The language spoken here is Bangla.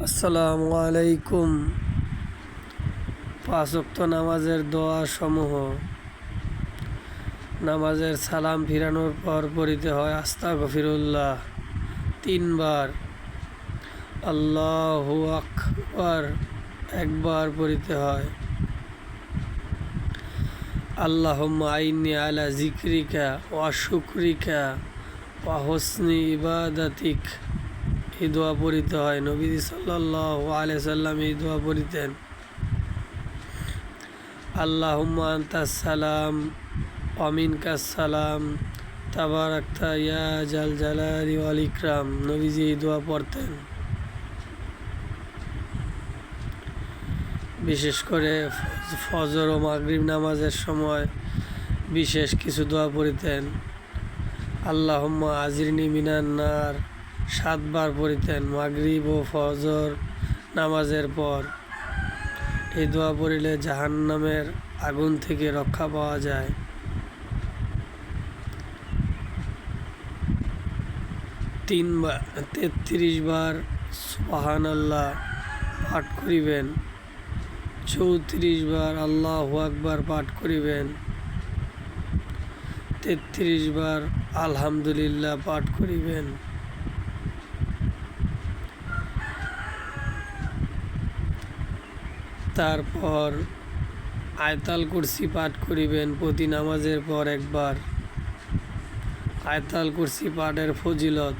আসসালামু আলাইকুম। পাঁচ ওয়াক্ত নামাজের দোয়া সমূহ। নামাজের সালাম ফিরানোর পর পড়িতে হয় আস্তাগফিরুল্লাহ ৩ বার, আল্লাহু আকবার একবার পড়িতে হয়, আল্লাহুম্মা আইন্নি আলা যিকরিকা ওয়া শুকরিকা ওয়া হুসনি ইবাদাতিক এই দোয়া পড়িতে হয়। নবীজি সাল্লাল্লাহু আলাইহি সাল্লাম এই দোয়া পড়িতেন, আল্লাহুম্মা আনতাস সালাম ওয়া মিনকাস সালাম তাবারাকতা ইয়া জাল জালালি ওয়াল ইকরাম। নবীজি এই দোয়া পড়তেন। বিশেষ করে ফজর ও মাগরিব নামাজের সময় বিশেষ কিছু দোয়া পড়িতেন। আল্লাহুম্মা আজিরনি মিনান নার ৭ বার পড়িতেন মাগরিব ও ফজর নামাজের পর। এই দোয়া পড়িলে জাহান্নামের আগুন থেকে রক্ষা পাওয়া যায়। ৩৩ বার সুবহানাল্লাহ পাঠ করিবেন, ৩৪ বার আল্লাহু আকবার পাঠ করিবেন, ৩৩ বার আলহামদুলিল্লাহ পাঠ করিবেন। তারপর আয়তাল কুরসি পাঠ করিবেন প্রতি নামাজের পর একবার। আয়তাল কুরসি পাঠের ফজিলত।